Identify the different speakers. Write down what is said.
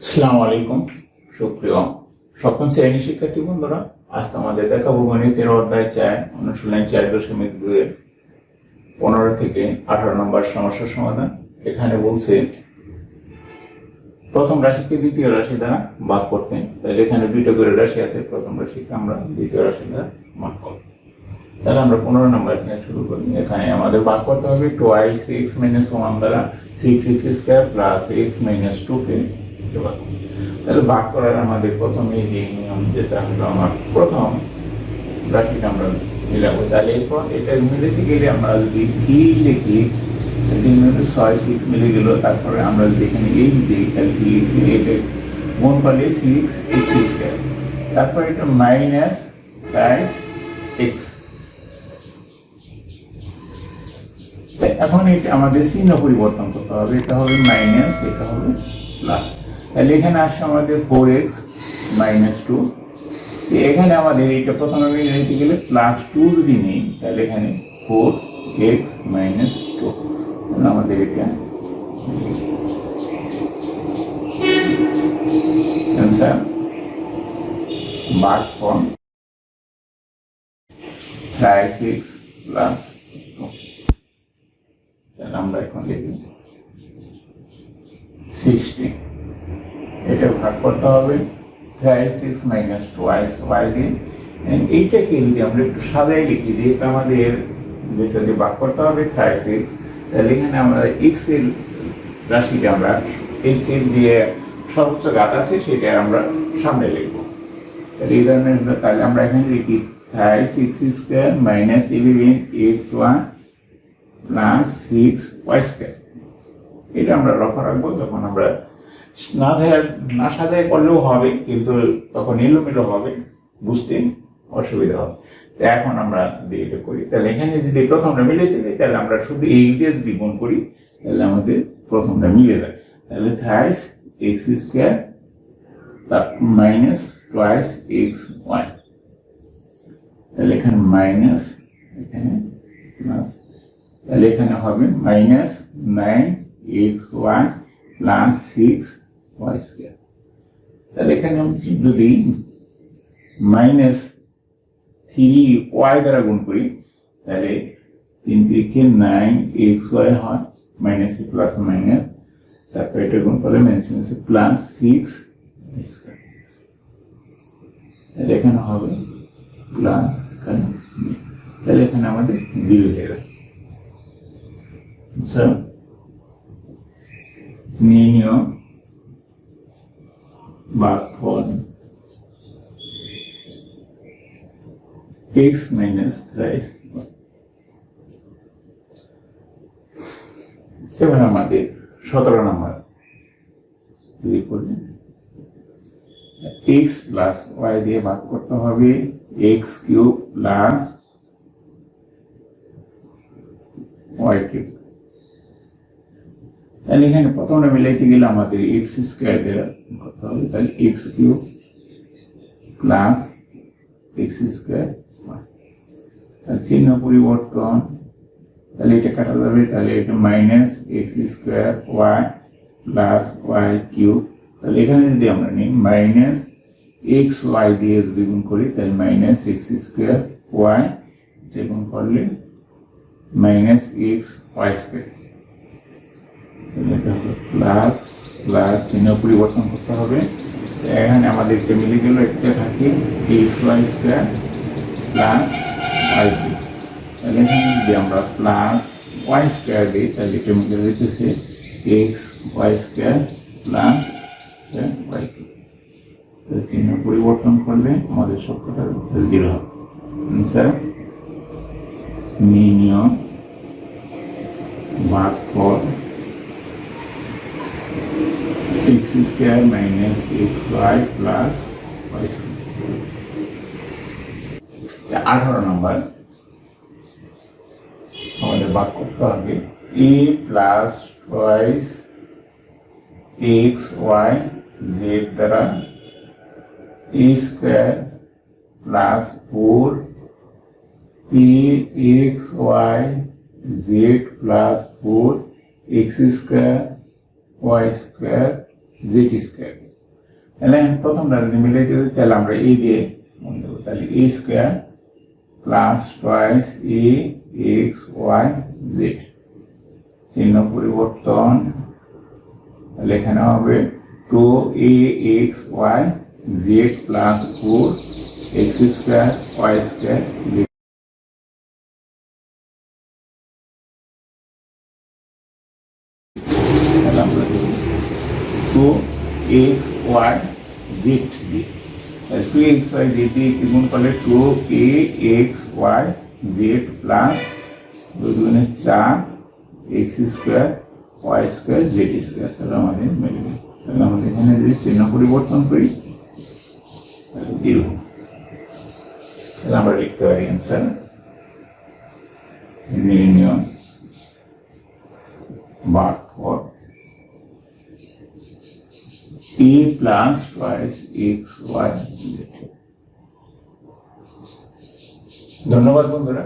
Speaker 1: আসসালামু আলাইকুম সুপ্রিয় সপ্তম শ্রেণীর শিক্ষার্থী বন্ধুরা, আজ তোমাদের দেখাবো গণিতের অধ্যায় 4 অনুশীলন 4.2 এর 15 থেকে 18 নম্বর সমস্যার সমাধান। এখানে বলছে প্রথম রাশিকে দ্বিতীয় রাশি দ্বারা ভাগ করতে। তাহলে এখানে দুইটা করে রাশি আছে, প্রথম রাশিকে আমরা দ্বিতীয় রাশি দ্বারা ভাগ করব। তাহলে আমরা 15 নম্বর থেকে শুরু করি। এখানে আমাদের ভাগ করতে হবে 2x - 1 দ্বারা 6x² + x - 2 কে। তাহলে ভাগ করার আমাদের প্রথমে যে নিয়ম, যেটা হলো আমার প্রথম রাশিটা আমরা মিলাবো। তাহলে এরপর এটা মিলাতে গেলে আমরা যদি 3 লিখি, 3 × 6 6 মিলে গেল। তারপরে আমরা যদি এখানে h দিই, তাহলে কি লিখি, এটা গুণ করলে 6x², তারপর এটা মাইনাস x। এখন এটা আমাদের চিহ্ন পরিবর্তন করতে হবে, এটা হবে মাইনাস, এটা হবে প্লাস। তাহলে এখানে আসছে আমাদের 4x - 2। এখানে আমাদের এটা প্রথমে নিতে গেলে +2 যদি নেই, তাহলে এখানে 4x - 2। আমাদের এটা অ্যান্সার ভাগফল 6 + 2। তাহলে আমরা এখন লিখি 60। এটা ভাগ করতে হবে 6 - 2y দিয়ে। এইটাকে যদি আমরা একটু সাজাই লিখি, যেহেতু আমাদের যেটা দিয়ে ভাগ করতে হবে 6, তাহলে এখানে আমরা x এর রাশিটা আমরা x এর দিয়ে সর্বোচ্চ ঘাত আছে সেটা আমরা সামনে লিখবো। তাহলে এই ধরনের, তাহলে আমরা এখানে লিখি 6x² - 11x1 + 6y²। এটা আমরা লক্ষ্য রাখবো, যখন আমরা না সাজায় করলেও হবে, কিন্তু তখন এলোমেলো হবে, বুঝতে অসুবিধা হবে। তো এখন আমরা এটা করি। তাহলে এখানে যদি প্রথমটা মিলে দিই, তাহলে আমরা শুধু এই দিয়ে যদি গুণ করি, তাহলে আমাদের প্রথমটা মিলে যায়। তাহলে 3x² তার -2xy। তাহলে এখানে মাইনাস, এখানে প্লাস, তাহলে এখানে হবে -9xy + 6y²। তাহলে এখানে যদি -3y দ্বারা গুণ করি, তাহলে 3 থেকে 9xy হয়, মাইনাস প্লাস মাইনাস, তারপর এটা গুণ করলে +6। তাহলে এখানে হবে প্লাস, তাহলে এখানে আমাদের 0 হয়ে গেল। নির্ণয় ভাগফল x - 3। এবার আমাদের 17 নম্বর x + y দিয়ে ভাগ করতে হবে x³ + y³। তাহলে এখানে প্রথমটা মিলাইতে গেলে আমাদের x² দিয়ে করতে হবে। তাহলে x³ + x², তাহলে চিহ্ন পরিবর্তন, তাহলে এটা কাটা যাবে, তাহলে এটা -x² y + y³। তাহলে এখানে যদি আমরা নিই -xy দিয়ে যদি গুণ করি, তাহলে -x² y, এটা গুণ করলে -xy²। প্লাস প্লাস চিহ্ন পরিবর্তন করতে হবে। এখানে আমাদের একটা মিলে গেল, একটা থাকে xy² + y²। তাহলে এখানে যদি আমরা +y² দিই, তাহলে এটা মিলে হইতেছে xy² + y²। চিহ্ন পরিবর্তন করলে আমাদের সবকটা 0 হবে। আনসার নির্ণয় ভাগফল x² - xy + y²। 18 নম্বর আমাদের ভাগ করতে হবে a + twice xy z দ্বারা a² + 4 axy z + 4 x² y² z²। তাহলে প্রথমটা যদি মিলে দিতে তাহলে আমরা এই দিয়ে দেবো, তাহলে A square plus twice A X Y Z, চিহ্ন পরিবর্তন, তাহলে এখানে হবে 2axy z plus 4x square Y square, তাহলে আমরা 2xy z দিয়ে, তাহলে 2xy z দিয়ে কি গুণ করলে 2axy z প্লাস 2 দুগুণে 4 x square Y square Z square, তাহলে আমাদের মিলবে। তাহলে আমাদের এখানে যদি চিহ্ন পরিবর্তন করি তাহলে 0, তাহলে আমরা লিখতে পারি অ্যান্সার নির্ণয় ভাগফল a plus twice X Y Z. ধন্যবাদ বন্ধুরা।